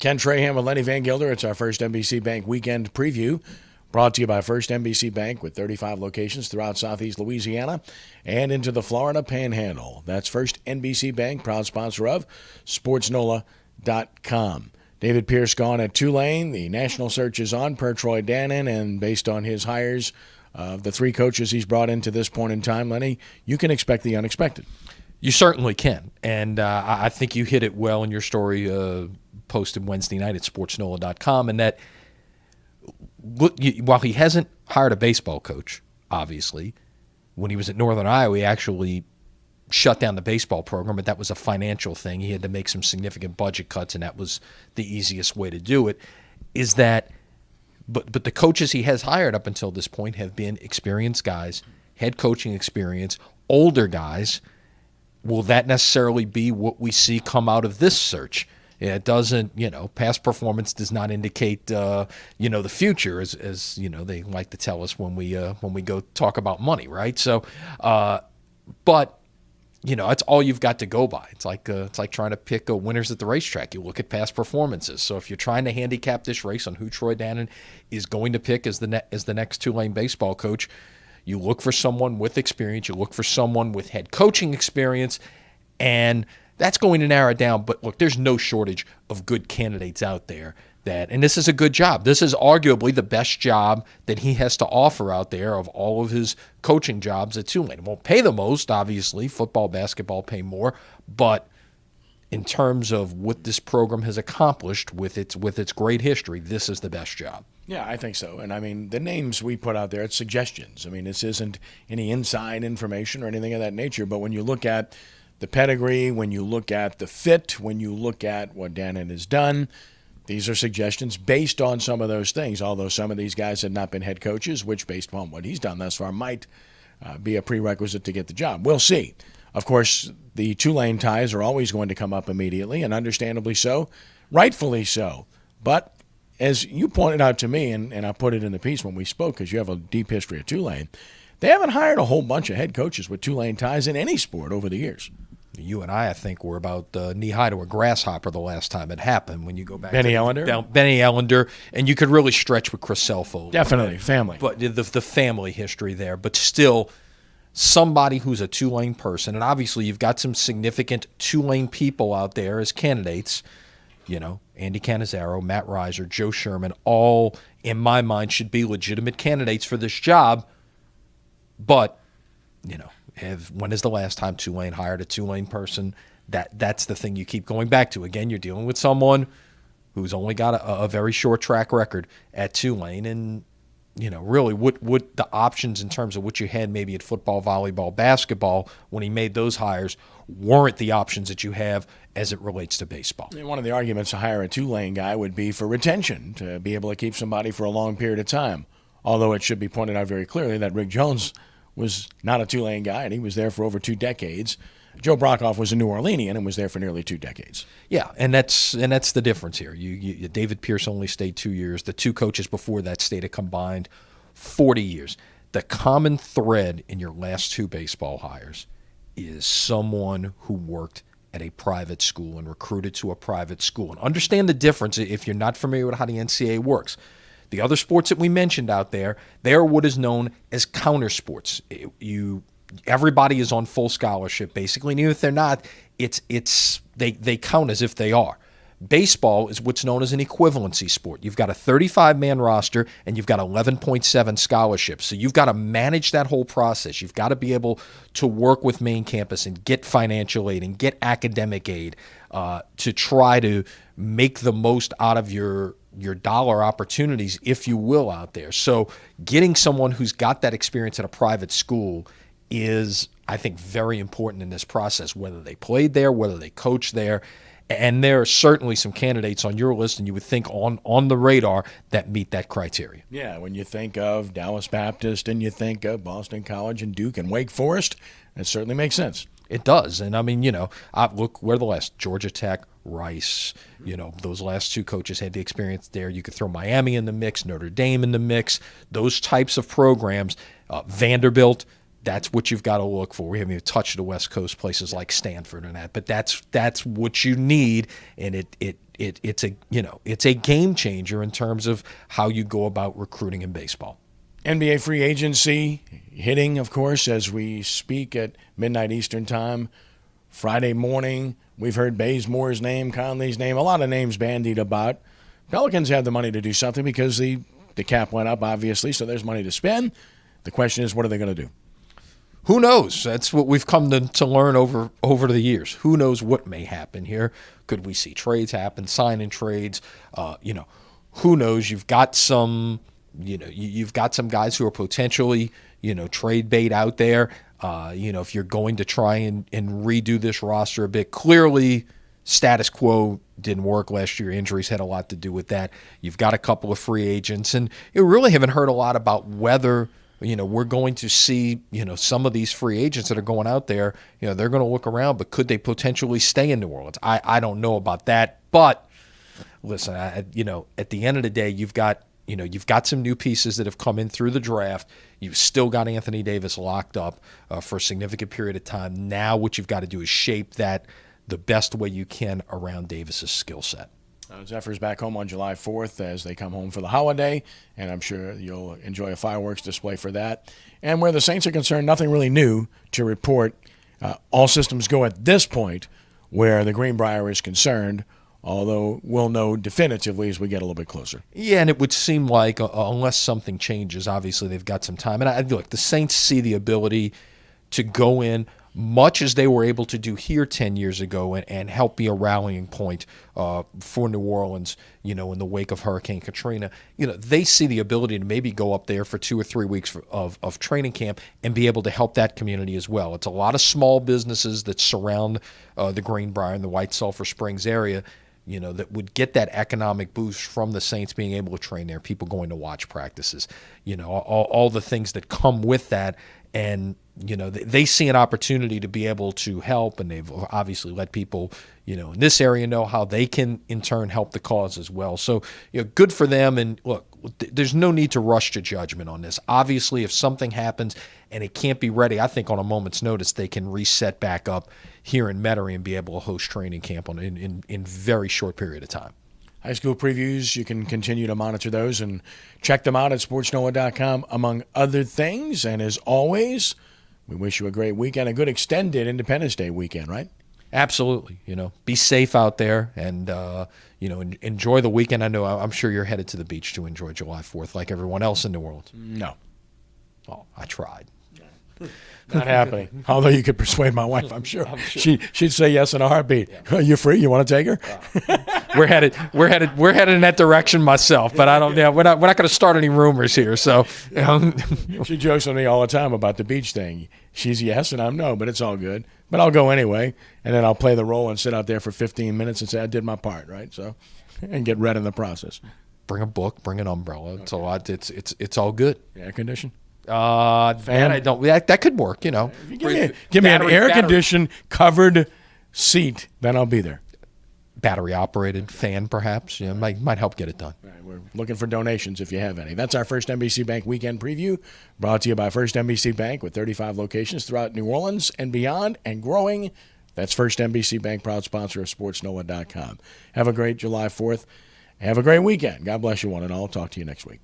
Ken Trahan with Lenny Vangilder. It's our First NBC Bank weekend preview, brought to you by First NBC Bank with 35 locations throughout southeast Louisiana and into the Florida Panhandle. That's First NBC Bank, proud sponsor of SportsNOLA.com. David Pierce gone at Tulane. The national search is on per Troy Dannon, and based on his hires of the three coaches he's brought in to this point in time, Lenny, you can expect the unexpected. You certainly can, and I think you hit it well in your story posted Wednesday night at SportsNOLA.com, and that while he hasn't hired a baseball coach, obviously, when he was at Northern Iowa, he actually shut down the baseball program, but that was a financial thing. He had to make some significant budget cuts, and that was the easiest way to do it, is that but the coaches he has hired up until this point have been experienced guys, head coaching experience, older guys. Will that necessarily be what we see come out of this search? It doesn't, past performance does not indicate, the future, as they like to tell us when we go talk about money, right? So, but it's all you've got to go by. It's like trying to pick winners at the racetrack. You look at past performances. So if you're trying to handicap this race on who Troy Dannon is going to pick as the next Tulane baseball coach, you look for someone with experience. You look for someone with head coaching experience, and that's going to narrow it down. But look, there's no shortage of good candidates out there. And this is a good job. This is arguably the best job that he has to offer out there of all of his coaching jobs at Tulane. It won't pay the most, obviously. Football, basketball pay more. But in terms of what this program has accomplished with its great history, this is the best job. Yeah, I think so. And, the names we put out there, it's suggestions. This isn't any inside information or anything of that nature. But when you look at the pedigree, when you look at the fit, when you look at what Dannon has done, these are suggestions based on some of those things, although some of these guys have not been head coaches, which, based upon what he's done thus far, might be a prerequisite to get the job. We'll see. Of course, the Tulane ties are always going to come up immediately, and understandably so, rightfully so. But as you pointed out to me, and I put it in the piece when we spoke, because you have a deep history of Tulane, they haven't hired a whole bunch of head coaches with Tulane ties in any sport over the years. You and I think, were about knee-high to a grasshopper the last time it happened. When you go back Benny to Ellender? Benny Ellender, and you could really stretch with Chris Selfo. Definitely, family. But the family history there. But still, somebody who's a Tulane person, and obviously you've got some significant Tulane people out there as candidates, Andy Cannizzaro, Matt Reiser, Joe Sherman, all, in my mind, should be legitimate candidates for this job. But, when is the last time Tulane hired a Tulane person? That's the thing you keep going back to. Again, you're dealing with someone who's only got a very short track record at Tulane, and really what the options in terms of what you had maybe at football, volleyball, basketball when he made those hires weren't the options that you have as it relates to baseball. And one of the arguments to hire a Tulane guy would be for retention, to be able to keep somebody for a long period of time. Although it should be pointed out very clearly that Rick Jones was not a Tulane guy, and he was there for over 2 decades. Joe Brockhoff was a New Orleanian and was there for nearly 2 decades. Yeah, and that's the difference here. David Pierce only stayed 2 years. The 2 coaches before that stayed a combined 40 years. The common thread in your last 2 baseball hires is someone who worked at a private school and recruited to a private school. And understand the difference if you're not familiar with how the NCAA works. The other sports that we mentioned out there, they are what is known as counter sports. Everybody is on full scholarship, basically, and even if they're not, they count as if they are. Baseball is what's known as an equivalency sport. You've got a 35-man roster, and you've got 11.7 scholarships. So you've got to manage that whole process. You've got to be able to work with main campus and get financial aid and get academic aid to try to make the most out of your dollar opportunities, if you will, out there. So getting someone who's got that experience at a private school is, I think, very important in this process, whether they played there, whether they coached there. And there are certainly some candidates on your list, and you would think on the radar, that meet that criteria. Yeah, when you think of Dallas Baptist and you think of Boston College and Duke and Wake Forest, that certainly makes sense. It does. And, look, where the last Georgia Tech, Rice, those last 2 coaches had the experience there. You could throw Miami in the mix, Notre Dame in the mix, those types of programs. Vanderbilt, That's what you've got to look for. We haven't even touched the West Coast, places like Stanford and that, but that's what you need, and it's a game changer in terms of how you go about recruiting in baseball. NBA free agency hitting, of course, as we speak at midnight Eastern time. Friday morning, we've heard Bazemore's name, Conley's name, a lot of names bandied about. Pelicans have the money to do something because the cap went up, obviously, so there's money to spend. The question is, what are they going to do? Who knows? That's what we've come to learn over the years. Who knows what may happen here? Could we see trades happen, sign-in trades? Who knows? You've got some guys who are potentially, trade bait out there. If you're going to try and redo this roster a bit, clearly status quo didn't work last year. Injuries had a lot to do with that. You've got a couple of free agents, and you really haven't heard a lot about whether we're going to see, some of these free agents that are going out there, they're going to look around, but could they potentially stay in New Orleans? I don't know about that, but listen, at the end of the day, you've got some new pieces that have come in through the draft. You've still got Anthony Davis locked up for a significant period of time. Now what you've got to do is shape that the best way you can around Davis's skill set. Zephyr's back home on July 4th as they come home for the holiday, and I'm sure you'll enjoy a fireworks display for that. And where the Saints are concerned, nothing really new to report. All systems go at this point where the Greenbrier is concerned, although we'll know definitively as we get a little bit closer. Yeah, and it would seem like unless something changes, obviously they've got some time. And look, the Saints see the ability to go in much as they were able to do here 10 years ago and help be a rallying point for New Orleans, in the wake of Hurricane Katrina. They see the ability to maybe go up there for 2 or 3 weeks of training camp and be able to help that community as well. It's a lot of small businesses that surround the Greenbrier and the White Sulphur Springs area, that would get that economic boost from the Saints being able to train there, people going to watch practices, all the things that come with that. And, they see an opportunity to be able to help, and they've obviously let people, in this area know how they can, in turn, help the cause as well. So, good for them. And, look, there's no need to rush to judgment on this. Obviously, if something happens and it can't be ready, I think on a moment's notice they can reset back up here in Metairie and be able to host training camp in very short period of time. High school previews, you can continue to monitor those and check them out at SportsNOLA.com, among other things. And as always, we wish you a great weekend, a good extended Independence Day weekend, right? Absolutely. Be safe out there and, enjoy the weekend. I'm sure you're headed to the beach to enjoy July 4th like everyone else in New Orleans. No. Oh, I tried. Not happening. Although you could persuade my wife, I'm sure. She'd say yes in a heartbeat. Yeah. You free? You want to take her? We're headed in that direction myself, but I don't. Yeah, we're not going to start any rumors here. So she jokes with me all the time about the beach thing. She's yes and I'm no, but it's all good. But I'll go anyway, and then I'll play the role and sit out there for 15 minutes and say I did my part, right? So, and get red in the process. Bring a book, bring an umbrella. It's a lot. It's all good. Air condition. Fan. I don't. That could work. Give me an air-conditioned covered seat, then I'll be there. Battery-operated fan, perhaps. Might help get it done. All right, we're looking for donations if you have any. That's our First NBC Bank weekend preview, brought to you by First NBC Bank with 35 locations throughout New Orleans and beyond, and growing. That's First NBC Bank, proud sponsor of SportsNOLA.com. Have a great July 4th. Have a great weekend. God bless you one and all. Talk to you next week.